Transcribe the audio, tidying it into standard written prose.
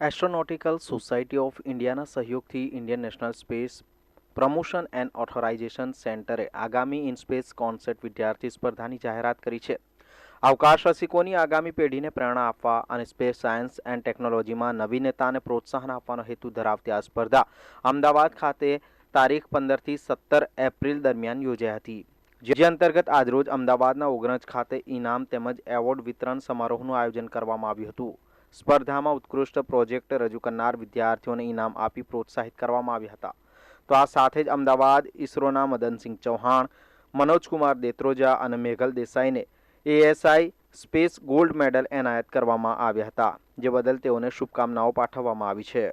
એસ્ટ્રોનોટિકલ society of ઇન્ડિયાના સહયોગથી Indian national space promotion and authorisation સેન્ટરે આગામી ઇનસ્પેસ કોન્સેપ્ટ વિદ્યાર્થી સ્પર્ધાની જાહેરાત કરી છે। અવકાશ રસિકોની આગામી પેઢીને પ્રેરણા આપવા અને સ્પેસ સાયન્સ એન્ડ ટેકનોલોજીમાં નવીનતાને પ્રોત્સાહન આપવાનો હેતુ ધરાવતી આ સ્પર્ધા અમદાવાદ ખાતે તારીખ 15 થી 17 એપ્રિલ દરમિયાન યોજાઈ હતી, જે અંતર્ગત આજરોજ અમદાવાદના ઓગણજ ખાતે ઇનામ તેમજ એવોર્ડ વિતરણ સમારોહનું આયોજન કરવામાં આવ્યું હતું। સ્પર્ધામાં ઉત્કૃષ્ટ પ્રોજેક્ટ રજૂ કરનાર વિદ્યાર્થીઓને ઇનામ આપી પ્રોત્સાહિત કરવામાં આવ્યા હતા। તો આ સાથે જ અમદાવાદ ઇસરોના મદનસિંહ ચૌહાણ, મનોજકુમાર દેત્રોજા અને Meghal દેસાઈને ASI space gold medal એનાયત કરવામાં આવ્યા હતા, જે બદલ તેઓને શુભકામનાઓ પાઠવવામાં આવી છે।